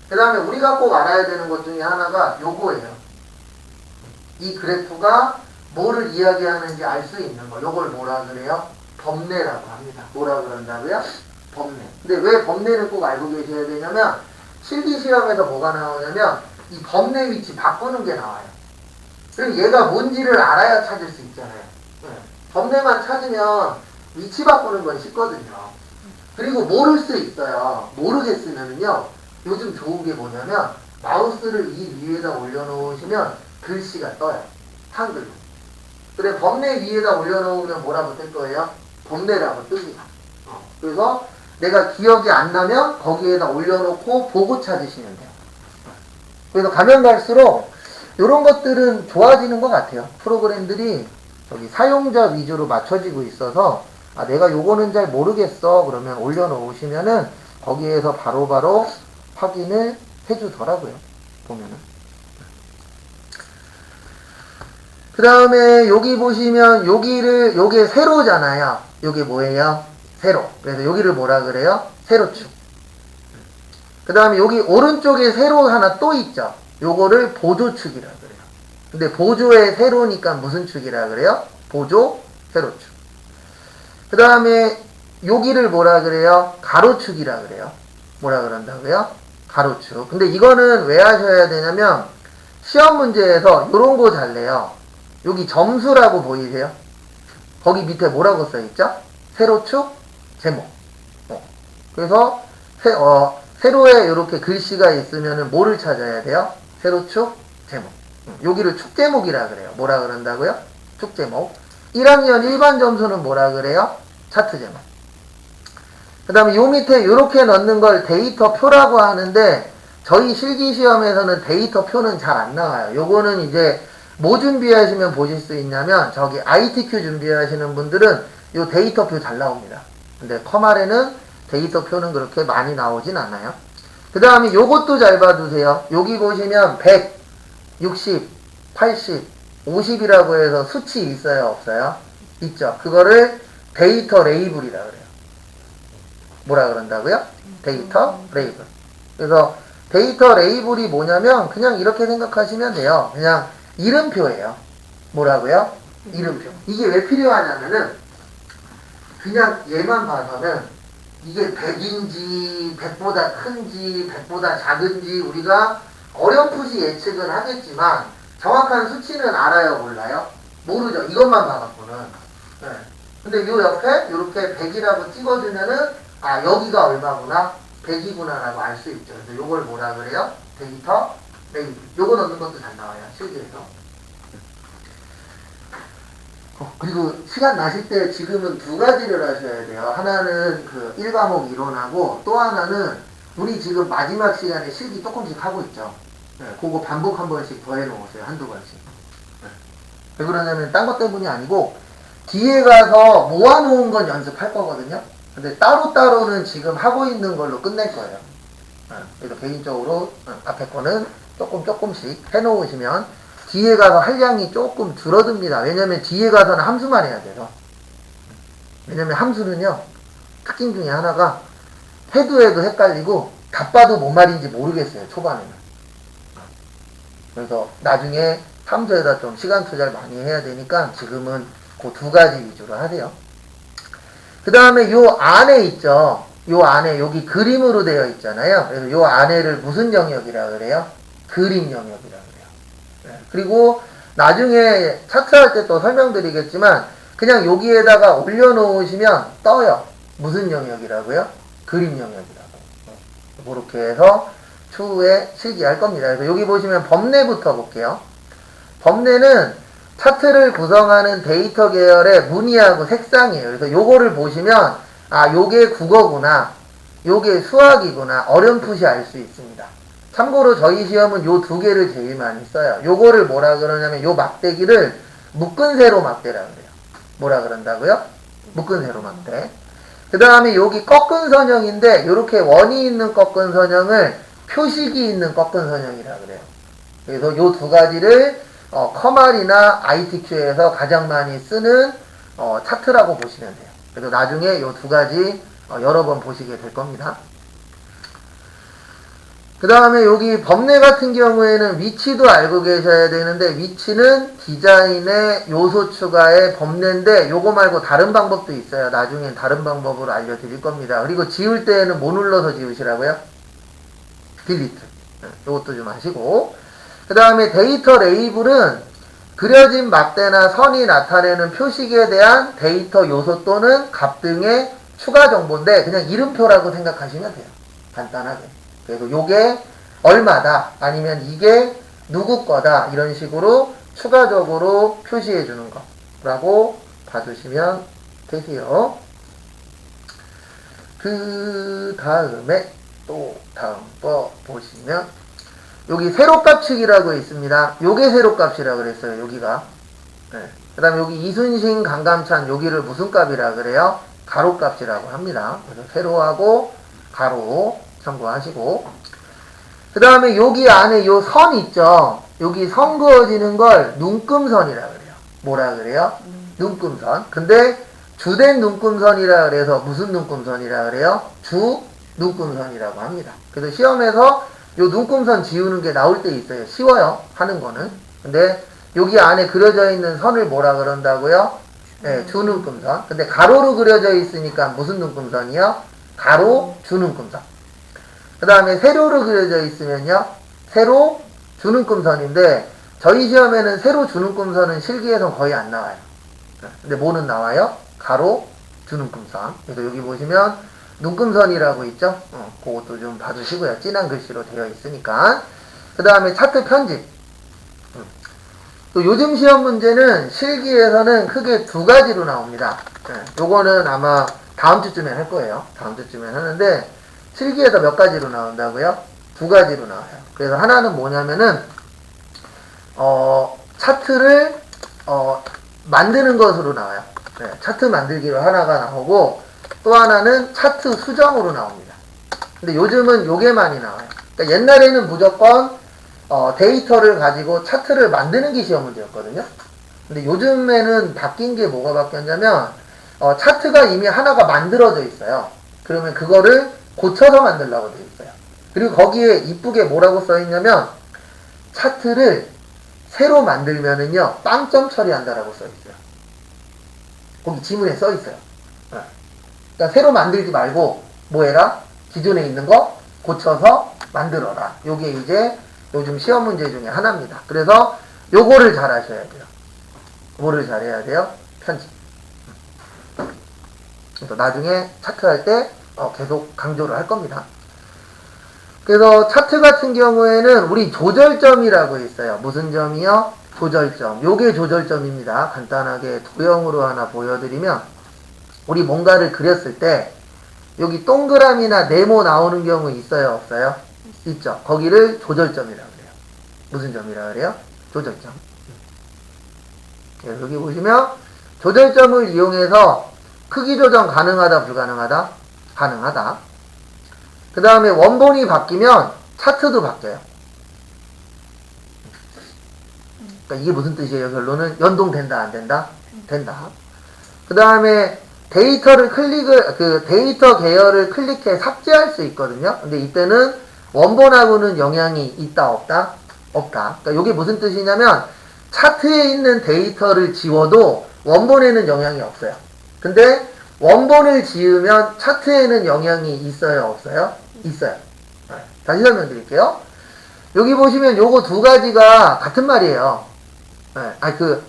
그 다음에 우리가 꼭 알아야 되는 것 중에 하나가 요거예요. 이 그래프가 뭐를 이야기하는지 알 수 있는 거. 요걸 뭐라 그래요? 범례라고 합니다. 뭐라 그런다고요? 범례. 근데 왜 범례를 꼭 알고 계셔야 되냐면 실기시험에서 뭐가 나오냐면 이 범례 위치 바꾸는 게 나와요. 그럼 얘가 뭔지를 알아야 찾을 수 있잖아요. 네. 범례만 찾으면 위치 바꾸는 건 쉽거든요. 그리고 모를 수 있어요. 모르겠으면요. 요즘 좋은 게 뭐냐면 마우스를 이 위에다 올려놓으시면 글씨가 떠요. 한글로. 그래 범례 위에다 올려놓으면 뭐라고 뜰 거예요? 범례라고 뜹니다. 그래서 내가 기억이 안 나면 거기에다 올려놓고 보고 찾으시면 돼요. 그래서 가면 갈수록 이런 것들은 좋아지는 것 같아요. 프로그램들이 저기 사용자 위주로 맞춰지고 있어서 내가 요거는 잘 모르겠어 그러면 올려놓으시면은 거기에서 바로바로 확인을 해주더라고요. 보면은. 그 다음에 여기 보시면 요게 세로잖아요. 요게 뭐예요? 세로. 그래서 여기를 뭐라 그래요? 세로축. 그 다음에 여기 오른쪽에 세로 하나 또 있죠. 요거를 보조축이라 그래요. 근데 보조의 세로니까 무슨 축이라 그래요? 보조 세로축. 그 다음에 여기를 뭐라 그래요? 가로축이라 그래요. 뭐라 그런다고요? 가로축. 근데 이거는 왜 하셔야 되냐면 시험 문제에서 요런 거 잘 내요. 여기 점수라고 보이세요? 거기 밑에 뭐라고 써있죠? 세로축 제목. 그래서 세로에 이렇게 글씨가 있으면은 뭐를 찾아야 돼요? 세로축 제목. 여기를 축제목이라 그래요. 뭐라 그런다고요? 축제목. 1학년 일반 점수는 뭐라 그래요? 차트 제목. 그 다음에 요 밑에 이렇게 넣는 걸 데이터표라고 하는데 저희 실기시험에서는 데이터표는 잘 안 나와요. 요거는 이제 뭐 준비하시면 보실 수 있냐면 저기 ITQ 준비하시는 분들은 요 데이터표 잘 나옵니다. 근데 컴알에는 데이터표는 그렇게 많이 나오진 않아요. 그 다음에 요것도 잘 봐두세요. 여기 보시면 100, 60, 80, 50이라고 해서 수치 있어요? 없어요? 있죠. 그거를 데이터 레이블이라 그래요. 뭐라 그런다고요? 데이터 레이블. 그래서 데이터 레이블이 뭐냐면 그냥 이렇게 생각하시면 돼요. 그냥 이름표예요. 뭐라고요? 이름표. 이게 왜 필요하냐면은 그냥 얘만 봐서는 이게 100인지 100보다 큰지 100보다 작은지 우리가 어렴풋이 예측은 하겠지만 정확한 수치는 알아요? 몰라요? 모르죠. 이것만 봐갖고는. 네. 근데 요 옆에 이렇게 100이라고 찍어주면은 여기가 얼마구나? 100이구나 라고 알 수 있죠. 그래서 요걸 뭐라 그래요? 데이터 레이블. 요거 넣는 것도 잘 나와요. 실기에서. 그리고 시간 나실 때 지금은 두 가지를 하셔야 돼요. 하나는 그 1과목 이론하고 또 하나는 우리 지금 마지막 시간에 실기 조금씩 하고 있죠. 네, 그거 반복 한 번씩 더 해놓으세요. 한두 번씩. 네. 왜 그러냐면 딴 것 때문이 아니고 뒤에 가서 모아놓은 건 연습할 거거든요. 근데 따로따로는 지금 하고 있는 걸로 끝낼 거예요. 그래서 개인적으로 앞에 거는 조금씩 해놓으시면 뒤에 가서 한량이 조금 줄어듭니다. 왜냐면 뒤에 가서는 함수만 해야 돼서. 왜냐면 함수는요, 특징 중에 하나가 해도 헷갈리고 다 봐도 뭔 말인지 모르겠어요, 초반에는. 그래서 나중에 함수에다 좀 시간 투자를 많이 해야 되니까 지금은 그 두 가지 위주로 하세요. 그 다음에 요 안에 있죠. 요 안에 여기 그림으로 되어 있잖아요. 그래서 요 안에를 무슨 영역이라 그래요? 그림 영역이라 그래요. 네. 그리고 나중에 차트할 때 또 설명드리겠지만 그냥 여기에다가 올려놓으시면 떠요. 무슨 영역이라고요? 그림 영역이라고. 그렇게 해서 추후에 실기할 겁니다. 그래서 여기 보시면 범례부터 볼게요. 범례는 차트를 구성하는 데이터 계열의 무늬하고 색상이에요. 그래서 요거를 보시면 아 요게 국어구나, 요게 수학이구나 어렴풋이 알 수 있습니다. 참고로 저희 시험은 요 두 개를 제일 많이 써요. 요거를 뭐라 그러냐면 요 막대기를 묶은 세로 막대라 그래요. 뭐라 그런다고요? 묶은 세로 막대. 그 다음에 여기 꺾은 선형인데 요렇게 원이 있는 꺾은 선형을 표식이 있는 꺾은 선형이라 그래요. 그래서 요 두 가지를 커말이나 ITQ에서 가장 많이 쓰는 차트라고 보시면 돼요. 그래서 나중에 요 두 가지 여러 번 보시게 될 겁니다. 그 다음에 여기 범례 같은 경우에는 위치도 알고 계셔야 되는데 위치는 디자인의 요소 추가의 범례인데 요거 말고 다른 방법도 있어요. 나중엔 다른 방법으로 알려드릴 겁니다. 그리고 지울 때에는 뭐 눌러서 지우시라고요? 딜리트. 요것도 좀 하시고 그 다음에 데이터 레이블은 그려진 막대나 선이 나타내는 표식에 대한 데이터 요소 또는 값 등의 추가 정보인데 그냥 이름표라고 생각하시면 돼요. 간단하게. 그래서 요게 얼마다 아니면 이게 누구 거다 이런 식으로 추가적으로 표시해 주는 거라고 봐주시면 되세요. 그 다음에 또 다음 거 보시면 여기 세로값칙이라고 있습니다. 요게 세로값이라고 그랬어요. 여기가. 네. 그 다음에 여기 이순신, 강감찬 여기를 무슨 값이라 그래요? 가로값이라고 합니다. 그래서 세로하고 가로 참고하시고 그 다음에 여기 안에 요 선 있죠. 여기 선 그어지는 걸 눈금선이라 그래요. 뭐라 그래요? 눈금선. 근데 주된 눈금선이라 그래서 무슨 눈금선이라 그래요? 주 눈금선이라고 합니다. 그래서 시험에서 요 눈금선 지우는 게 나올 때 있어요. 쉬워요. 하는 거는. 근데 여기 안에 그려져 있는 선을 뭐라 그런다고요? 네, 주눈금선. 근데 가로로 그려져 있으니까 무슨 눈금선이요? 가로 주눈금선. 그 다음에 세로로 그려져 있으면요. 세로 주눈금선인데 저희 시험에는 세로 주눈금선은 실기에선 거의 안 나와요. 근데 뭐는 나와요? 가로 주눈금선. 그래서 여기 보시면 눈금선이라고 있죠? 그것도 좀 봐주시고요. 진한 글씨로 되어 있으니까. 그 다음에 차트 편집. 또 요즘 시험 문제는 실기에서는 크게 두 가지로 나옵니다. 요거는 아마 다음 주쯤에 할 거예요. 다음 주쯤에 하는데 실기에서 몇 가지로 나온다고요? 두 가지로 나와요. 그래서 하나는 뭐냐면은 차트를 만드는 것으로 나와요. 네, 차트 만들기로 하나가 나오고 또 하나는 차트 수정으로 나옵니다. 근데 요즘은 요게 많이 나와요. 그러니까 옛날에는 무조건 데이터를 가지고 차트를 만드는 게 시험 문제였거든요. 근데 요즘에는 바뀐 게 뭐가 바뀌었냐면 차트가 이미 하나가 만들어져 있어요. 그러면 그거를 고쳐서 만들려고 되어 있어요. 그리고 거기에 이쁘게 뭐라고 써 있냐면 차트를 새로 만들면은요 빵점 처리한다라고 써 있어요. 거기 지문에 써 있어요. 그러니까 새로 만들지 말고 뭐 해라? 기존에 있는 거 고쳐서 만들어라. 요게 이제 요즘 시험 문제 중에 하나입니다. 그래서 요거를 잘 하셔야 돼요. 뭐를 잘해야 돼요? 편집. 그래서 나중에 차트 할 때 계속 강조를 할 겁니다. 그래서 차트 같은 경우에는 우리 조절점이라고 있어요. 무슨 점이요? 조절점. 요게 조절점입니다. 간단하게 도형으로 하나 보여드리면 우리 뭔가를 그렸을 때 여기 동그라미나 네모 나오는 경우 있어요? 없어요? 있죠. 거기를 조절점이라고 그래요. 무슨 점이라고 그래요? 조절점. 여기 보시면 조절점을 이용해서 크기 조정 가능하다 불가능하다? 가능하다. 그 다음에 원본이 바뀌면 차트도 바뀌어요. 그러니까 이게 무슨 뜻이에요? 결론은 연동된다, 안 된다? 된다. 그 다음에 데이터를 데이터 계열을 클릭해 삭제할 수 있거든요. 근데 이때는 원본하고는 영향이 있다, 없다? 없다. 그러니까 이게 무슨 뜻이냐면 차트에 있는 데이터를 지워도 원본에는 영향이 없어요. 근데 원본을 지우면 차트에는 영향이 있어요, 없어요? 있어요. 다시 설명드릴게요. 여기 보시면 요거 두 가지가 같은 말이에요.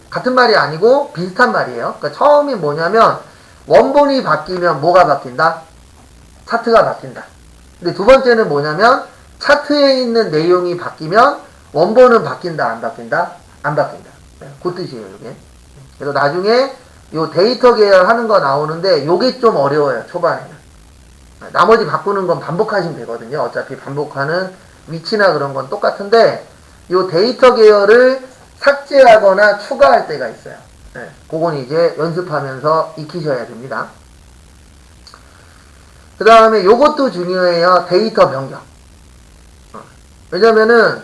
같은 말이 아니고 비슷한 말이에요. 그러니까 처음이 뭐냐면 원본이 바뀌면 뭐가 바뀐다? 차트가 바뀐다. 근데 두 번째는 뭐냐면 차트에 있는 내용이 바뀌면 원본은 바뀐다, 안 바뀐다? 안 바뀐다. 그 뜻이에요, 이게. 그래서 나중에 요 데이터 계열 하는 거 나오는데 요게 좀 어려워요, 초반에는. 나머지 바꾸는 건 반복하시면 되거든요. 어차피 반복하는 위치나 그런 건 똑같은데 요 데이터 계열을 삭제하거나 추가할 때가 있어요. 그건 이제 연습하면서 익히셔야 됩니다. 그 다음에 요것도 중요해요. 데이터 변경. 왜냐면은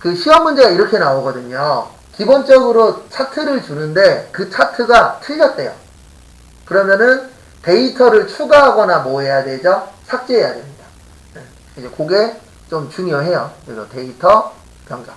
그 시험 문제가 이렇게 나오거든요. 기본적으로 차트를 주는데 그 차트가 틀렸대요. 그러면은 데이터를 추가하거나 뭐 해야 되죠? 삭제해야 됩니다. 이제 그게 좀 중요해요. 그래서 데이터 변경.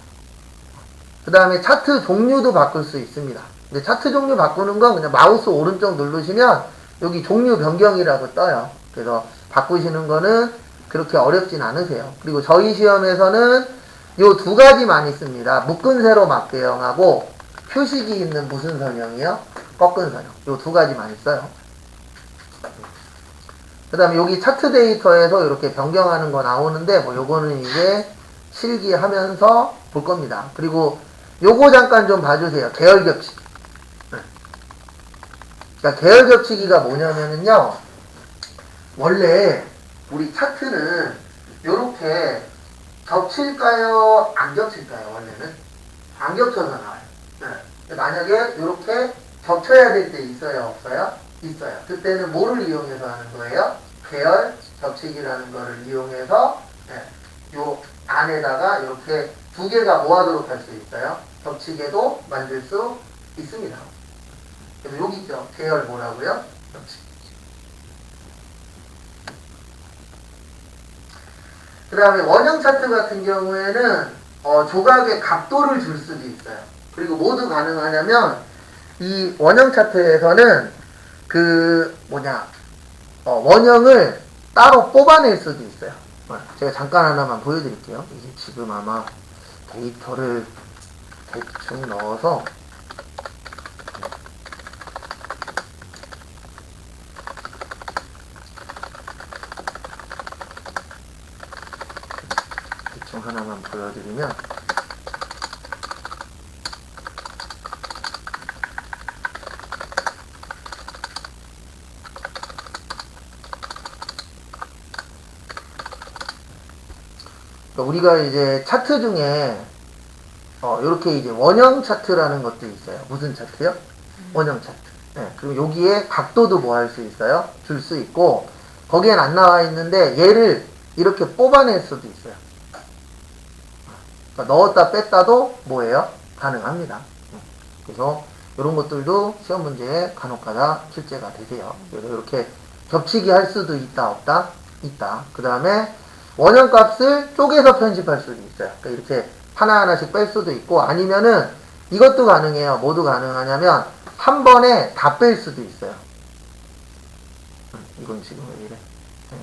그 다음에 차트 종류도 바꿀 수 있습니다. 근데 차트 종류 바꾸는 건 그냥 마우스 오른쪽 누르시면 여기 종류 변경이라고 떠요. 그래서 바꾸시는 거는 그렇게 어렵진 않으세요. 그리고 저희 시험에서는 요 두 가지만 있습니다. 묶은 세로 막대형하고 표식이 있는 무슨 선형이요? 꺾은 선형. 요 두 가지만 있어요. 그 다음에 여기 차트 데이터에서 이렇게 변경하는 거 나오는데 뭐 요거는 이제 실기하면서 볼 겁니다. 그리고 요거 잠깐 좀 봐주세요. 계열 겹치기. 그러니까 계열 겹치기가 뭐냐면은요. 원래 우리 차트는 요렇게 겹칠까요? 안 겹칠까요? 원래는? 안 겹쳐서 나와요. 만약에 이렇게 겹쳐야 될 때 있어요? 없어요? 있어요. 그때는 뭐를 이용해서 하는 거예요? 계열 겹치기라는 거를 이용해서 요 안에다가 이렇게 두 개가 모아도록 할 수 있어요. 겹치게도 만들 수 있습니다. 그래서 여기 있죠. 계열 뭐라고요? 겹치기. 그 다음에 원형 차트 같은 경우에는 조각의 각도를 줄 수도 있어요. 그리고 모두 가능하냐면 이 원형 차트에서는 원형을 따로 뽑아낼 수도 있어요. 제가 잠깐 하나만 보여드릴게요. 이게 지금 아마 데이터를 대충 넣어서 대충 하나만 보여드리면 우리가 이제 차트 중에 이렇게 이제 원형 차트라는 것도 있어요. 무슨 차트요? 원형 차트. 그리고 여기에 각도도 뭐 할 수 있어요? 줄 수 있고 거기엔 안 나와 있는데 얘를 이렇게 뽑아낼 수도 있어요. 그러니까 넣었다 뺐다도 뭐예요? 가능합니다. 그래서 이런 것들도 시험 문제에 간혹가다 출제가 되세요. 그래서 이렇게 겹치기 할 수도 있다 없다? 있다. 그 다음에 원형 값을 쪼개서 편집할 수도 있어요. 그러니까 이렇게 하나하나씩 뺄 수도 있고 아니면은 이것도 가능해요. 뭐도 가능하냐면 한 번에 다 뺄 수도 있어요. 이건 지금 왜 이래?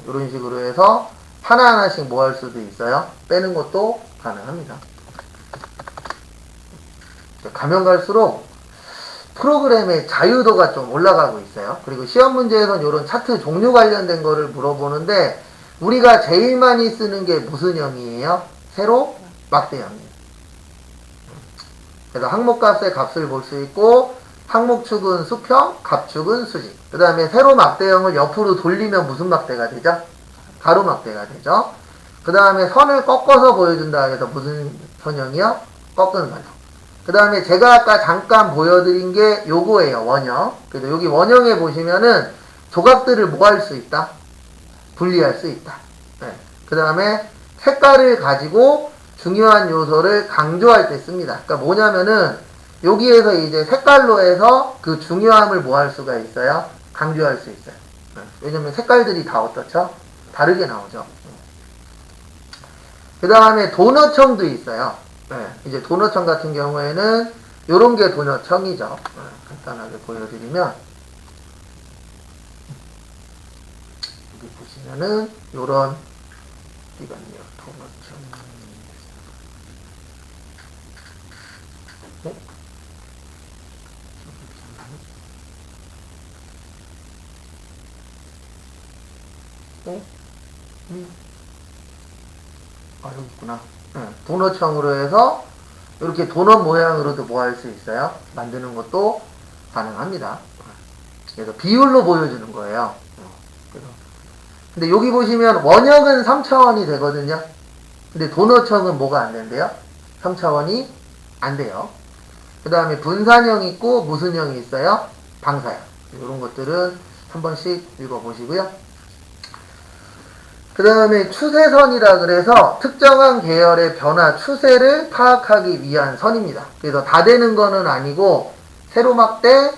이런 식으로 해서 하나하나씩 뭐 할 수도 있어요. 빼는 것도 가능합니다. 가면 갈수록 프로그램의 자유도가 좀 올라가고 있어요. 그리고 시험 문제에서는 이런 차트 종류 관련된 거를 물어보는데 우리가 제일 많이 쓰는 게 무슨 형이에요? 세로 막대형이에요. 그래서 항목값의 값을 볼 수 있고 항목축은 수평, 값축은 수직. 그 다음에 세로 막대형을 옆으로 돌리면 무슨 막대가 되죠? 가로 막대가 되죠. 그 다음에 선을 꺾어서 보여준다 해서 무슨 선형이요? 꺾은 선형. 그 다음에 제가 아까 잠깐 보여드린 게 요거예요. 원형. 그래서 여기 원형에 보시면은 조각들을 뭐 할 수 있다? 분리할 수 있다. 그 다음에 색깔을 가지고 중요한 요소를 강조할 때 씁니다. 그러니까 뭐냐면은 여기에서 이제 색깔로 해서 그 중요함을 뭐 할 수가 있어요? 강조할 수 있어요. 왜냐면 색깔들이 다 어떻죠? 다르게 나오죠. 그 다음에 도너청도 있어요. 이제 도너청 같은 경우에는 요런 게 도너청이죠. 간단하게 보여드리면 여기 보시면은 요런 이건요. 도너청. 여기 있구나. 도너청으로 해서 이렇게 도넛 모양으로도 뭐 할 수 있어요? 만드는 것도 가능합니다. 그래서 비율로 보여주는 거예요. 근데 여기 보시면 원형은 3차원이 되거든요. 근데 도너청은 뭐가 안 된대요? 3차원이 안 돼요. 그 다음에 분산형이 있고 무슨 형이 있어요? 방사형. 이런 것들은 한 번씩 읽어보시고요. 그 다음에 추세선이라 그래서 특정한 계열의 변화 추세를 파악하기 위한 선입니다. 그래서 다 되는 거는 아니고 세로막대,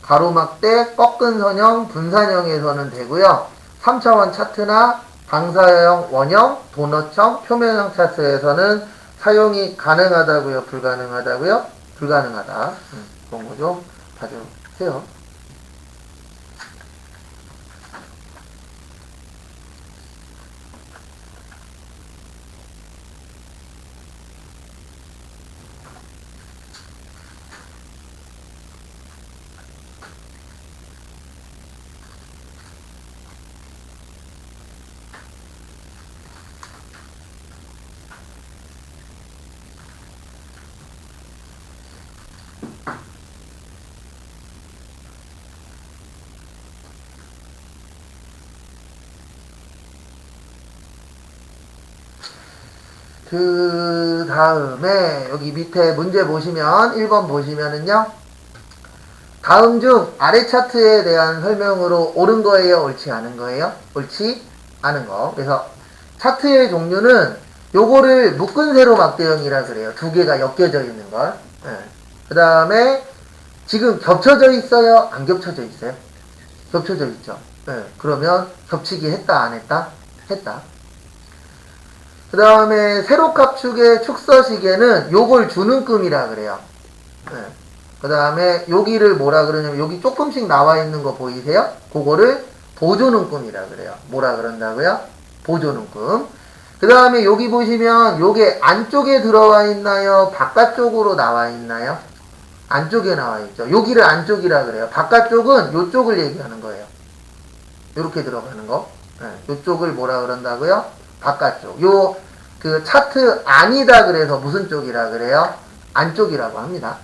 가로막대, 꺾은 선형, 분산형에서는 되고요. 3차원 차트나 방사형, 원형, 도너청, 표면형 차트에서는 사용이 가능하다고요? 불가능하다고요? 불가능하다. 그런 거 좀 봐주세요. 그 다음에 여기 밑에 문제 보시면 1번 보시면은요. 다음 중 아래 차트에 대한 설명으로 옳은 거예요? 옳지 않은 거예요? 옳지 않은 거. 그래서 차트의 종류는 요거를 묶은 세로 막대형이라 그래요. 두 개가 엮여져 있는 걸. 그 다음에 지금 겹쳐져 있어요? 안 겹쳐져 있어요? 겹쳐져 있죠. 그러면 겹치기 했다 안 했다? 했다. 그 다음에 세로값축의 축서시계는 요걸 주는끔이라 그래요. 그 다음에 여기를 뭐라 그러냐면 여기 조금씩 나와 있는 거 보이세요? 그거를 보조는끔이라 그래요. 뭐라 그런다고요? 보조는끔. 그 다음에 여기 보시면 요게 안쪽에 들어와 있나요? 바깥쪽으로 나와 있나요? 안쪽에 나와 있죠. 여기를 안쪽이라 그래요. 바깥쪽은 요쪽을 얘기하는 거예요. 요렇게 들어가는 거. 요쪽을 뭐라 그런다고요? 바깥쪽. 그 차트 안이다 그래서 무슨 쪽이라 그래요? 안쪽이라고 합니다.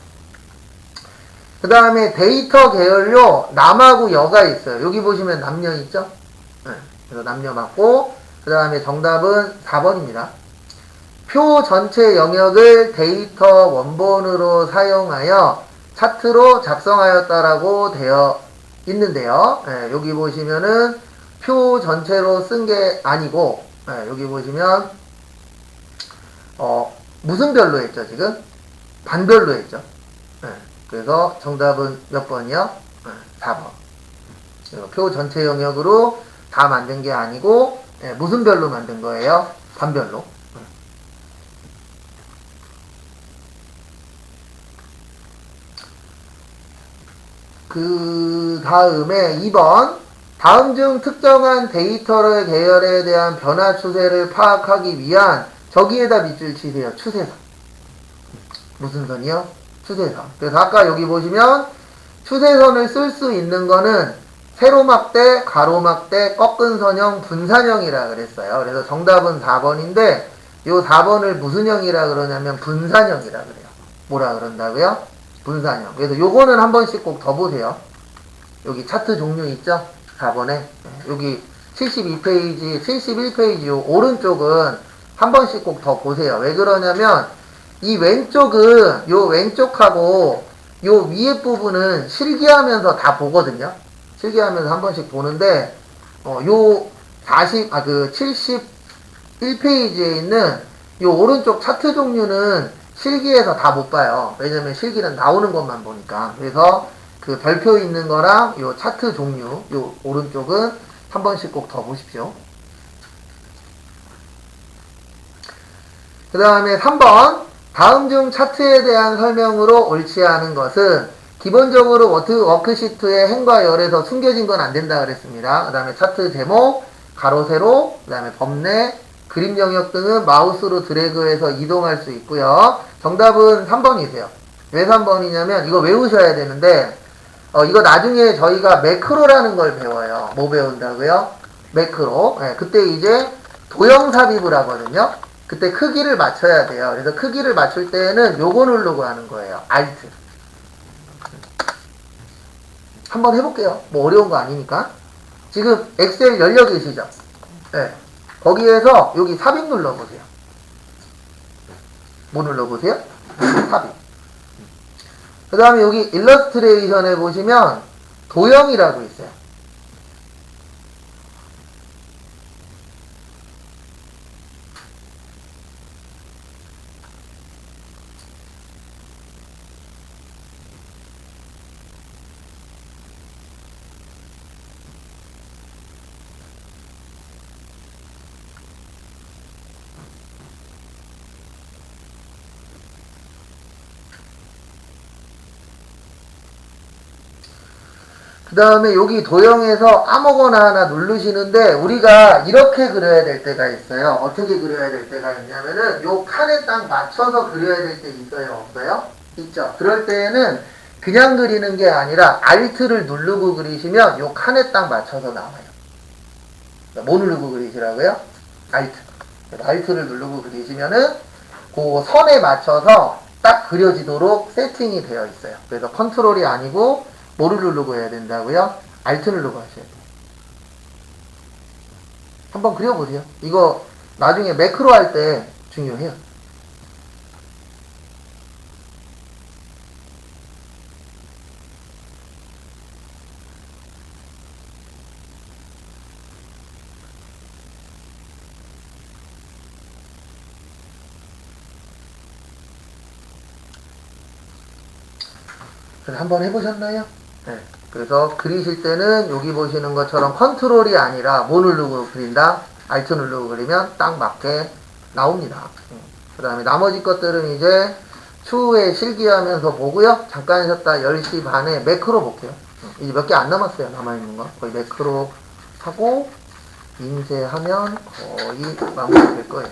그 다음에 데이터 계열로 남하고 여가 있어요. 여기 보시면 남녀 있죠? 그래서 남녀 맞고, 그 다음에 정답은 4번입니다. 표 전체 영역을 데이터 원본으로 사용하여 차트로 작성하였다라고 되어 있는데요. 여기 보시면은 표 전체로 쓴 게 아니고, 여기 보시면 무슨 별로 했죠, 지금? 반별로 했죠. 그래서 정답은 몇 번이요? 4번. 표 전체 영역으로 다 만든 게 아니고, 무슨 별로 만든 거예요? 반별로. 그 다음에 2번. 다음 중 특정한 데이터의 계열에 대한 변화 추세를 파악하기 위한 저기에다 밑줄 치세요. 추세선. 무슨 선이요? 추세선. 그래서 아까 여기 보시면 추세선을 쓸 수 있는 거는 세로막대, 가로막대, 꺾은 선형, 분산형이라 그랬어요. 그래서 정답은 4번인데 요 4번을 무슨 형이라 그러냐면 분산형이라 그래요. 뭐라 그런다고요? 분산형. 그래서 요거는 한 번씩 꼭 더 보세요. 여기 차트 종류 있죠? 4번에. 여기 72페이지, 71페이지 요 오른쪽은 한 번씩 꼭 더 보세요. 왜 그러냐면 이 왼쪽은 요 왼쪽하고 요 위에 부분은 실기하면서 다 보거든요. 실기하면서 한 번씩 보는데 요 71페이지에 있는 요 오른쪽 차트 종류는 실기에서 다 못 봐요. 왜냐면 실기는 나오는 것만 보니까. 그래서 그 별표 있는 거랑 요 차트 종류, 요 오른쪽은 한 번씩 꼭 더 보십시오. 그 다음에 3번. 다음 중 차트에 대한 설명으로 옳지 않은 것은 기본적으로 워크시트의 행과 열에서 숨겨진 건 안 된다 그랬습니다. 그 다음에 차트 제목, 가로, 세로, 그 다음에 범례, 그림 영역 등은 마우스로 드래그해서 이동할 수 있고요. 정답은 3번이세요. 왜 3번이냐면 이거 외우셔야 되는데 이거 나중에 저희가 매크로라는 걸 배워요. 뭐 배운다고요? 매크로. 네, 그때 이제 도형 삽입을 하거든요. 그때 크기를 맞춰야 돼요. 그래서 크기를 맞출 때는 요거 누르고 하는 거예요. Alt. 한번 해볼게요. 뭐 어려운 거 아니니까. 지금 엑셀 열려 계시죠? 네. 거기에서 여기 삽입 눌러보세요. 뭐 눌러보세요? 삽입. 그 다음에 여기 일러스트레이션에 보시면 도형이라고 있어요. 그 다음에 여기 도형에서 아무거나 하나 누르시는데 우리가 이렇게 그려야 될 때가 있어요. 어떻게 그려야 될 때가 있냐면은 요 칸에 딱 맞춰서 그려야 될 때 있어요? 없어요? 있죠. 그럴 때에는 그냥 그리는 게 아니라 Alt를 누르고 그리시면 요 칸에 딱 맞춰서 나와요. 뭐 누르고 그리시라고요? Alt. Alt를 누르고 그리시면은 그 선에 맞춰서 딱 그려지도록 세팅이 되어 있어요. 그래서 컨트롤이 아니고 뭐를 누르고 해야 된다고요? Alt 누르고 하셔야 돼요. 한번 그려보세요. 이거 나중에 매크로 할 때 중요해요. 한번 해보셨나요? 네. 그래서 그리실 때는 여기 보시는 것처럼 컨트롤이 아니라 뭐 누르고 그린다? Alt 누르고 그리면 딱 맞게 나옵니다. 그 다음에 나머지 것들은 이제 추후에 실기하면서 보고요. 잠깐 쉬었다 10시 반에 매크로 볼게요. 이제 몇 개 안 남았어요. 남아있는 거. 거의 매크로 하고 인쇄하면 거의 마무리 될 거예요.